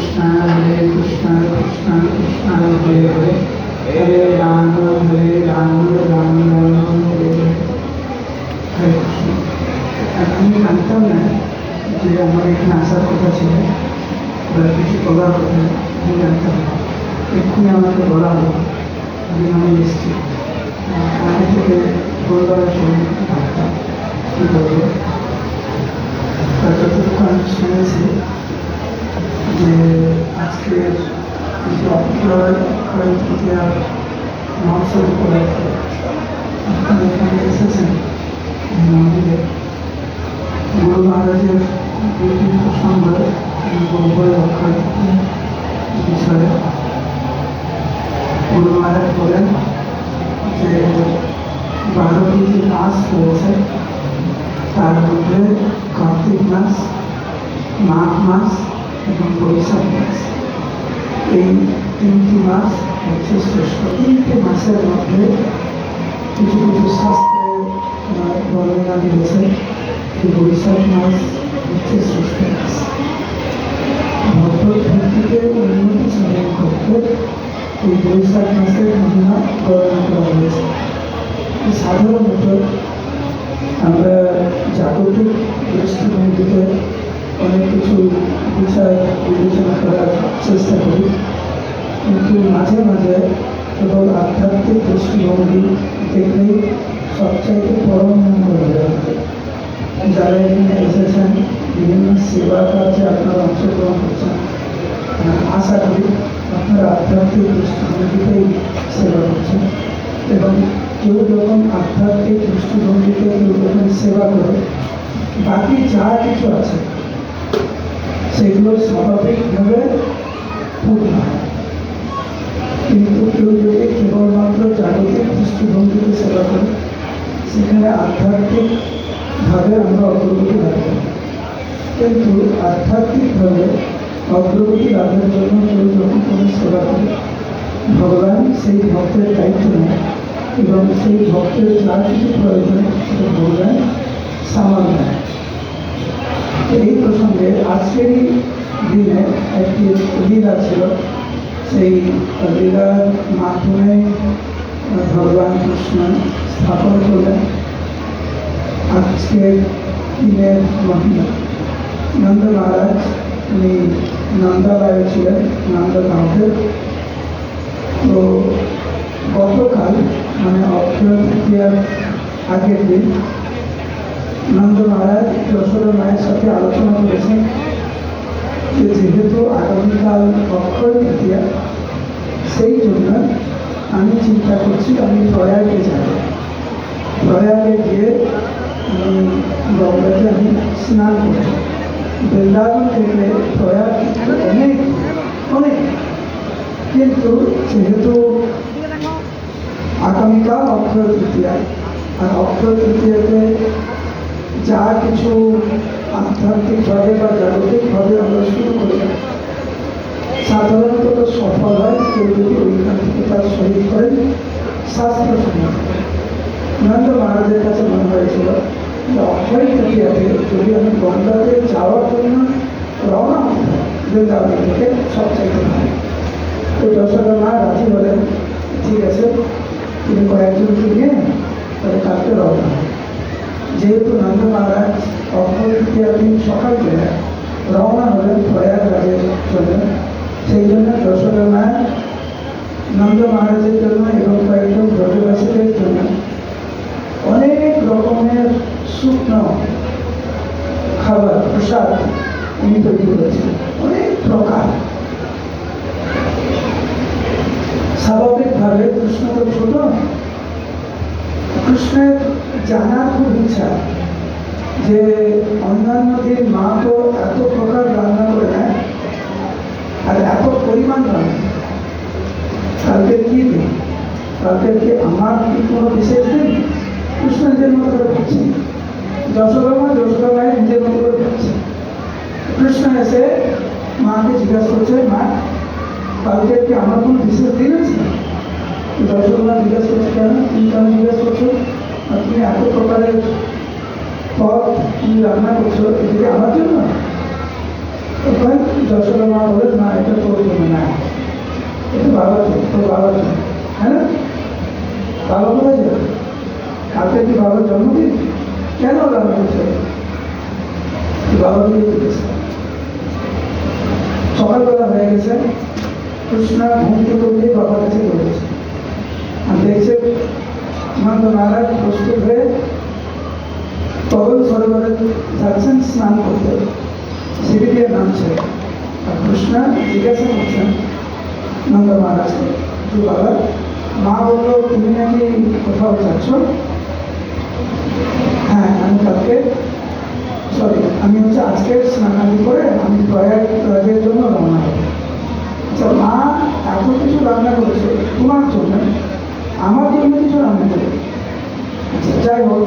कृष्ण कृष्ण कृष्ण हरे हरे राम राम राम हरे हरे कृष्ण। আমি জানতাম না যে আমার এখানে আসার কথা ছিল বা কিছু করার কথা, আমি জানতাম না। এক্ষুনি আমাকে বলা হলো, আমি এসেছি। আগে থেকে বলবার সময় ভাবতাম কী বলবো। যতক্ষণ শুনেছি যে আজকের যে অক্ষয় তৃতীয়া মহোৎসব উপলক্ষে আপনারা এখানে এসেছেন মন্দিরে, গুরু মহারাজের দুটি প্রসঙ্গ বলবো অক্ষয় তৃতীয়া বিষয়ে। গুরু মহারাজ বলেন যে 12টি যে মাস রয়েছে তার মধ্যে কার্তিক মাস, মাঘ মাস এবং বৈশাখ মাস, এই 3টি মাস হচ্ছে শ্রেষ্ঠ। 3টে মাসের মধ্যে কিছু কিছু শাস্ত্রে বর্ণনা দিয়েছে যে বৈশাখ মাস হচ্ছে শ্রেষ্ঠ মাস। ভগবত ভক্তিকে উন্নতি সাধন করতে এই বৈশাখ মাসের মহিমা বর্ণনা করা হয়েছে। সাধারণত আমরা জাগতিক দৃষ্টিভঙ্গিতে অনেক কিছু বিষয় বিবেচনা করার চেষ্টা করি, কিন্তু মাঝে মাঝে কেবল আধ্যাত্মিক দৃষ্টিভঙ্গি দেখলেই সবচাইতে পরম মঙ্গল হয়ে ওঠে। যারা এখানে এসেছেন, বিভিন্ন সেবা কাজে আপনারা অংশগ্রহণ করছেন, আশা করি আপনারা আধ্যাত্মিক দৃষ্টিভঙ্গিতেই সেবা করছেন। এবং কেউ যখন আধ্যাত্মিক দৃষ্টিভঙ্গিতে কেউ যখন সেবা করে, বাকি যা কিছু আছে সেগুলো স্বাভাবিকভাবে পূর্ণ হয়। কিন্তু কেউ যদি কেবলমাত্র জাগতিক দৃষ্টিভঙ্গিতে সেবা করে, সেখানে আধ্যাত্মিকভাবে আমরা অগ্রগতি লাভ করি। কিন্তু আধ্যাত্মিকভাবে অগ্রগতি লাভের জন্য কেউ যখন কোনো সেবা করে, ভগবান সেই ভক্তের দায়িত্ব নেয় এবং সেই ভক্তের যা কিছু প্রয়োজন সেটা ভগবান সামাল নেয়। এই প্রসঙ্গে আজকেরই দিনে একটি লীলা ছিল। সেই লীলার মাধ্যমে ভগবান কৃষ্ণ স্থাপন করলেন আজকের দিনের মহিমা। নন্দ মহারাজ উনি নন্দালয়ে ছিলেন, নন্দগাঁওতে। তো গতকাল মানে অক্ষয় তৃতীয়ার আগের দিন নন্দ মহারাজ যশোদা মায়ের সাথে আলোচনা করেছেন যে যেহেতু আগামীকাল অক্ষয় তৃতীয়া, সেই জন্য আমি চিন্তা করছি আমি প্রয়াগে যাব। প্রয়াগে গিয়ে আমি গঙ্গাতে আমি স্নান করব। বৃন্দাবন থেকে প্রয়াগ অনেক অনেক, কিন্তু যেহেতু আগামীকাল অক্ষয় তৃতীয়া, আর অক্ষয় তৃতীয়াতে যা কিছু আধ্যাত্মিকভাবে বা জাগতিকভাবে আমরা শুরু করি, সাধারণত সফল হয় কেউ যদি ওইখান থেকে তার শরীর করেন শাস্ত্র সম্মত। নন্দ মহারাজের কাছে মনে হয়েছিল যে অক্ষয় তৃতীয়াতে যদি আমি গঙ্গাতে যাওয়ার জন্য রওনা হতে হয় বৃন্দাবন থেকে, সবচাইতে ভালো। তো যশোদা মা রাজি বলেন, ঠিক আছে তিনি কয়েকজনকে নিয়ে তাহলে কালকে রওনা হয়। যেহেতু নন্দ মহারাজ অক্ষয় তৃতীয়ার দিন সকালবেলা রওনা হলেন প্রয়াগরাজের জন্য, সেই জন্য যশোদা মা নন্দ মহারাজের জন্য এবং কয়েকজন ব্রজবাসীদের জন্য অনেক রকমের শুকনো খাবার প্রসাদ উনি তৈরি করেছেন, অনেক প্রকার। স্বাভাবিকভাবে কৃষ্ণ তো ছোট, কৃষ্ণের জানার খুব ইচ্ছা যে অন্যান্য দিন মা তো এত প্রকার রান্না করে নেয় আর এত পরিমাণ রান্না, কালকে কি দিন, কালকে কি আমার কি কোনো বিশেষ দিন? কৃষ্ণ নিজের মতো করে খাচ্ছে, যশোদা মায়ের নিজের মতো করে খাচ্ছে। কৃষ্ণ এসে মাকে জিজ্ঞাসা করছে, মা কালকে কি আমার কোনো বিশেষ দিন আছে? যশোদা জিজ্ঞাসা করছে, কেন তুমি কেন জিজ্ঞাসা করছো? আর তুমি এত প্রকারের পদ তুমি রান্না করছো, এদিকে আমার জন্য? তখন যশোদা মা বলেন না, এটা তোর জন্য না, এটা বাবার জন্য, তোর বাবার জন্য। হ্যাঁ না, বাবা বলে যাবে কালকে কি বাবার জন্মদিন, কেন রান্না করছে, বাবা দিয়ে দিতেছে। সকালবেলা হয়ে গেছে, কৃষ্ণা ঘুম থেকে উঠে বাবার কাছে বলেছে, আর দেখছে নন্দ মহারাজ প্রস্তুত হয়ে পবন সরোবরে যাচ্ছেন স্নান করতে, সিঁড়ি দিয়ে নামছে। আর কৃষ্ণা জিজ্ঞাসা করছেন নন্দ মহারাজকে, যে বাবা, মা বললো তুমি নাকি কোথাও যাচ্ছ? হ্যাঁ, আমি কালকে আমি আজকে স্নানাদি করে আমি প্রয়াগের জন্য রান্না করবো। আচ্ছা, মা এত কিছু রান্না করেছে তোমার জন্য, আমার জন্য কিছু রান্না করে। আচ্ছা, যাই হোক,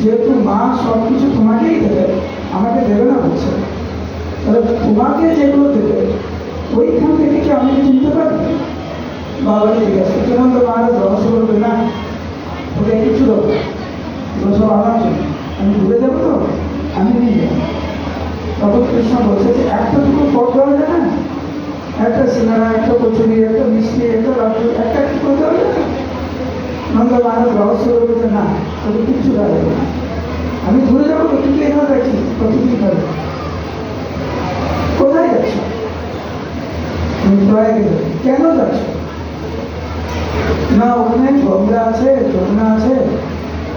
যেহেতু মা সব কিছু তোমাকেই দেবে, আমাকে দেবে না বলছে, তাহলে তোমাকে যেগুলো দেবে ওইখান থেকে কি আমি চিনতে পারি? বাবা ঠিক আছে, তখন তো মহারাজ রহস্য করবে না, ওকে কিছু দেবো, এগুলো সব আমার জন্য, আমি ঘুরে যাবো তো, আমি নিয়ে যাবো। তখন কৃষ্ণ বলছে যে একটা দুটো পথ দেওয়া যায় না, একটা সিঙ্গারা, একটা কচুরি, একটা মিষ্টি, একটা লাড্ডু, একটা কি করে দেওয়া যায় না? নন্দ মহারাজ রহস্য বলছে না, তোকে কিচ্ছু দেওয়া যাবে না, আমি ঘুরে যাবো তো, তুই এখানে দেখছিস কতদিন খাবে, কোথায় যাচ্ছ? আমি প্রয়াগে যাবো। কেন যাচ্ছ? না, ওখানে গঙ্গা আছে, যমুনা আছে,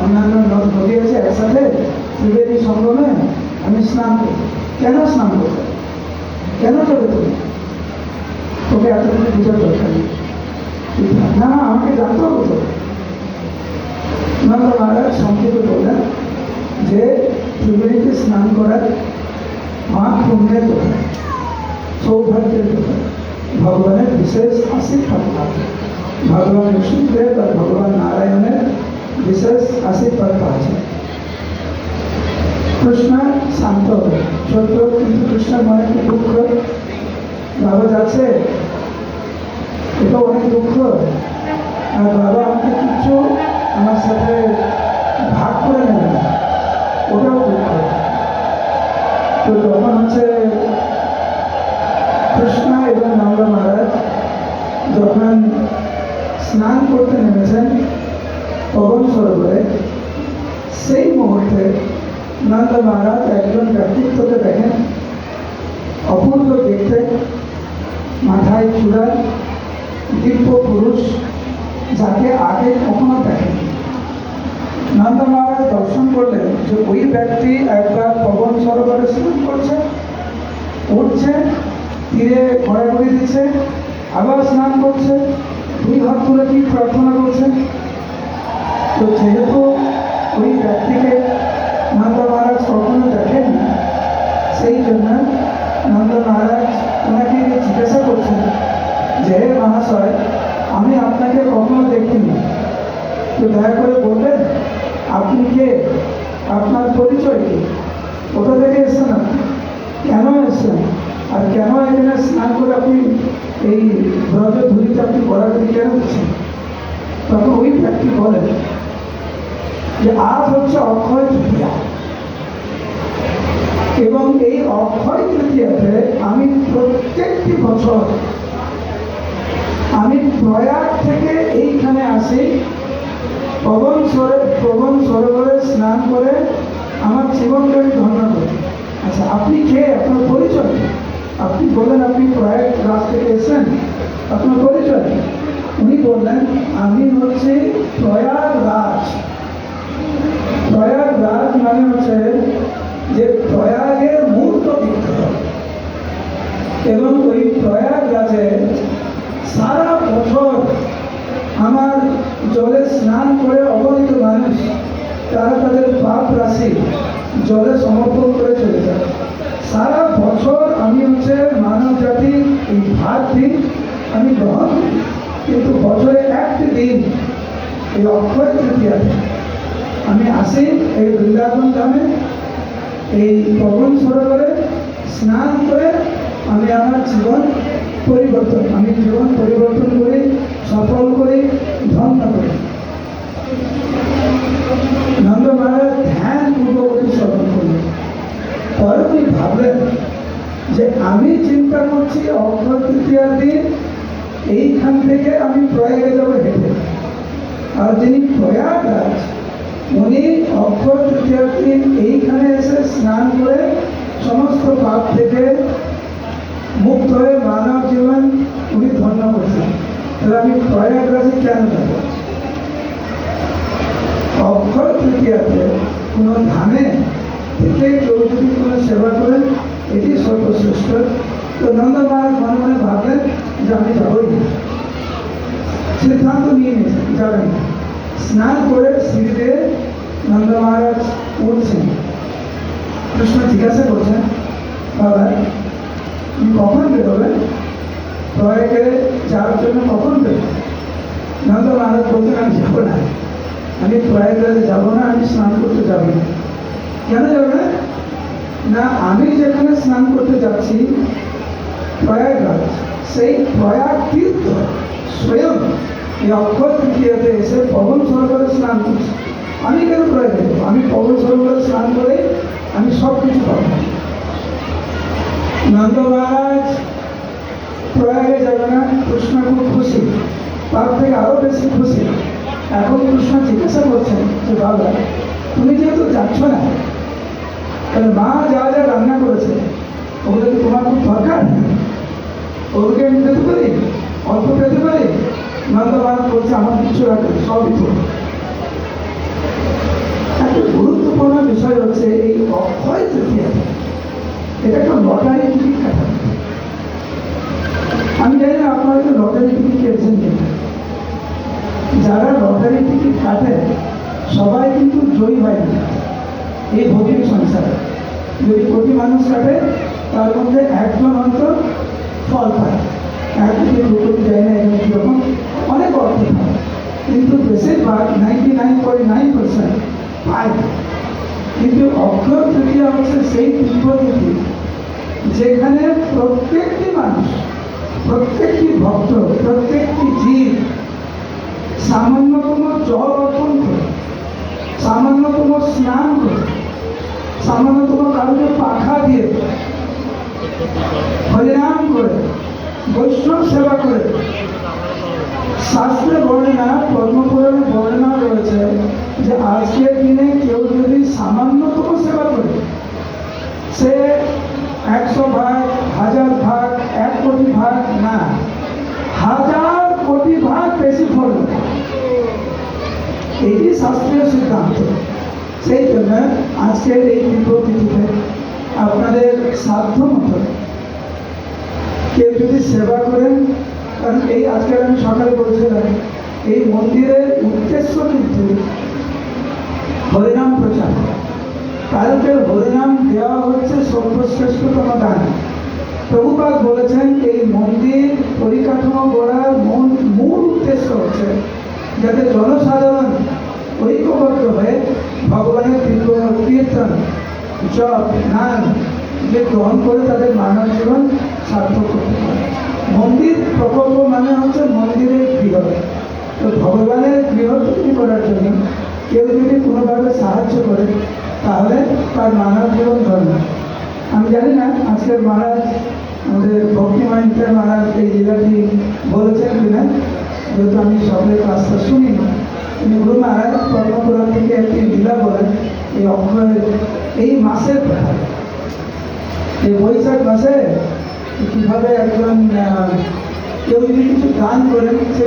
অন্যান্য নদী আছে, একসাথে ত্রিবেণী সঙ্গমে আমি স্নান করবো। কেন স্নান করবো? কেন যাবে তুমি? তোকে এতদিনে বুঝার দরকার নেই। না, আমাকে জানতে হবে তো। নন্দ মহারাজ সংক্ষেপে বললেন যে ত্রিবেণীতে স্নান করার মা পুণ্যের কথা, সৌভাগ্যের কথা, ভগবানের বিশেষ আশীর্বাদ আছে, ভগবান বিষ্ণুদেব আর ভগবান নারায়ণের বিশেষ আশীর্বাদ আছে। কৃষ্ণ শান্ত হবে সত্য, কিন্তু কৃষ্ণের মনে কি দুঃখ, বাবা যাচ্ছে, এটা অনেক দুঃখ, আর বাবা আমাকে কিছু আমার সাথে ভাগ করে নেবে না, ওটাও দুঃখ। তো তখন কৃষ্ণ এবং নন্দ মহারাজ যখন স্নান করতে নেমেছেন পবন সরোবরে, সেই মুহূর্তে নন্দ মহারাজ একজন ব্যক্তিত্বকে দেখেন, অপূর্ব দেখতে, মাথায় চূড়া, দিব্য পুরুষ, যাকে আগে কখনো দেখেন। নন্দ মহারাজ দর্শন করলেন যে ওই ব্যক্তি একবার পবন সরোবরে স্নান করছে, উঠছে, তীরে ঘোরাঘুরি দিচ্ছে, আবার স্নান করছে, দুই হাত তুলে কি প্রার্থনা করছে। তো যেহেতু ওই ব্যক্তিকে নন্দ মহারাজ কখনো দেখেন না, সেই জন্য নন্দ মহারাজ ওনাকে জিজ্ঞাসা করছেন যে হে মহাশয়, আমি আপনাকে কখনো দেখিনি, তো দয়া করে বলবেন আপনি কে, আপনার পরিচয় কি, কোথা থেকে এসছেন, আপনি কেন এসছেন, আর কেন এখানে স্নান করে আপনি এই ব্রজ ধুলিতে আপনি ঘোরাঘুরি কেন দিচ্ছেন? তখন ওই ব্যক্তি বলেন যে আজ হচ্ছে অক্ষয় তৃতীয়া, এবং এই অক্ষয় তৃতীয়াতে আমি প্রত্যেকটি বছর আমি প্রয়াগ থেকে এইখানে আসি, পবন সরোবরে স্নান করে আমার জীবনকে আমি ধন্য করি। আচ্ছা, আপনি কে, আপনার পরিচয়? আপনি বললেন আপনি প্রয়াগ রাজ থেকে এসেছেন, আপনার পরিচয়? উনি বললেন আমি হচ্ছে প্রয়াগ রাজ। প্রয়াগ রাজ মানে হচ্ছে যে প্রয়াগের মূর্ত বিগ্রহ, এবং ওই প্রয়াগ রাজে সারা বছর আমার জলে স্নান করে অগণিত মানুষ তারা তাদের পাপ রাশি জলে সমর্পণ করে চলে যায়। সারা বছর আমি মানব জাতির এই ভাত দিন আমি গ্রহণ করি, কিন্তু বছরে একটি দিন এই অক্ষয় তৃতীয়াতে আমি আসি এই বৃন্দাবন ধামে, এই পবন সরোবরে স্নান করে আমি আমার জীবন পরিবর্তন করি, সফল করি, ধন্য করি। নন্দ মহারাজ ধ্যান পূর্বক শ্রবণ করলেন, পরে উনি ভাবলেন যে আমি চিন্তা করছি অক্ষয় তৃতীয়ার দিন এইখান থেকে আমি প্রয়াগে যাবো হেঁটে, আর যিনি প্রয়াগরাজ উনি অক্ষয় তৃতীয়ার দিন এইখানে এসে স্নান করে সমস্ত পাপ থেকে মুক্ত হয়ে মানব জীবন উনি ধন্য করছেন। তাহলে আমি প্রয়াগরাজে কেন যাব? অক্ষয় তৃতীয়াতে কোনো ধামে থেকে কেউ যদি কোনো সেবা করেন এটি সর্বশ্রেষ্ঠ। তো নন্দ মহারাজ মনে মনে ভাবলেন যে আমি যাবই, সিদ্ধান্ত নিয়ে নিয়েছেন যাবেন। স্নান করে সিঁড়িতে নন্দ মহারাজ উঠছেন। কৃষ্ণ জিজ্ঞাসা করছেন, বাবা তুমি কখন বেরোবেন? প্রয়াগে যাওয়ার জন্য কখন বেরোবেন? নন্দ মহারাজ বলছেন আমি যাবো না, আমি প্রয়াগরাজে যাবো না, আমি স্নান করতে যাবো না। কেন যাবে না? না, আমি যেখানে স্নান করতে যাচ্ছি প্রয়াগরাজ, সেই প্রয়াগ তীর্থ স্বয়ং এই অক্ষয় তৃতীয়াতে এসে পবন সরোবরে স্নান করছি। আমি কেন প্রয়াগে যাবো? আমি পবন সরোবরে স্নান করে আমি সব কিছু পাবো। নন্দ মহারাজ প্রয়াগে যাবে না, কৃষ্ণ খুব খুশি, তার থেকে আরো বেশি খুশি। এখন কৃষ্ণ জিজ্ঞাসা করছেন যে বাবা তুমি যেহেতু যাচ্ছ না, তাহলে মা যা যা রান্না করেছে ওগুলো কি তোমার খুব দরকার? ওগুলোকে আমি পেতে পারি, অল্প পেতে পারি? নন্দ মহারাজ বলছে আমার কিছু রাখবে, সবই তো। একটা গুরুত্বপূর্ণ বিষয় হচ্ছে এই অক্ষয় তৃতীয়া, এটা একটা লটারি টিকিট কাটা। আমি জানি না আপনারা তো লটারি টিকিট কেটেছেন কিনা। যারা লটারি টিকিট কাটে সবাই কিন্তু জয়ী হয় না এই ভৌতিক সংসারে। যদি কোটি মানুষ কাটে তার মধ্যে একজন অন্তর ফল পায়, 1 কোটি 2 কোটি যায় না, এখানে কীরকম অনেক অর্থ পায়, কিন্তু বেশিরভাগ 99.9% পায়। কিন্তু অক্ষয় তৃতীয়া হচ্ছে সেই তিথি যেখানে প্রত্যেকটি মানুষ, প্রত্যেকটি ভক্ত, প্রত্যেকটি জীব সামান্যতম জল অর্পণ করে, সামান্যতম স্নান করে, সামান্যতম কারণে পাখা দিয়ে, হরিনাম করে, বৈষ্ণব সেবা করে। শাস্ত্রে বর্ণনা, পদ্মপুরাণে বর্ণনা রয়েছে যে আজকের দিনে কেউ যদি সামান্যতম সেবা করে সে 100 ভাগ, 1000 ভাগ, 1 কোটি ভাগ না, 1000 কোটি ভাগ বেশি ফল। এটি শাস্ত্রীয় সিদ্ধান্ত। সেই জন্য আজকের এই তিথিতে আপনাদের সাধ্য মতো কেউ যদি সেবা করেন, কারণ এই আজকের আমি সকালে বলছিলাম এই মন্দিরের উদ্দেশ্য কিন্তু হরিনাম প্রচার। কালকে হরিনাম দেওয়া হচ্ছে সর্বশ্রেষ্ঠতম দান। প্রভুপাদ বলেছেন এই মন্দির পরিকাঠামো গড়ার মূল উদ্দেশ্য হচ্ছে যাতে জনসাধারণ ঐক্যবদ্ধ হয়ে ভগবানের কীর্তন, জপ, নাম যে গ্রহণ করে তাদের মানব জীবন সার্থক করতে পারে। মন্দির প্রকল্প মানে হচ্ছে মন্দিরের গৃহ। তো ভগবানের গৃহ তৈরি করার জন্য কেউ যদি কোনোভাবে সাহায্য করে তাহলে তার মানব জীবন ধর্ম। আমি জানি না আজকের মহারাজ, আমাদের ভক্তিমানিতা মহারাজ এই লীলাটি বলেছেন কিনা, যেহেতু আমি সকলের কাজটা শুনি না। তিনি গুরু মহারাজ পদ্মপুরাণ থেকে একটি লীলা বলেন এই অক্ষয়ের এই মাসের ব্যাপারে, এই বৈশাখ মাসে কীভাবে একজন কেউ যদি কিছু দান করেন সে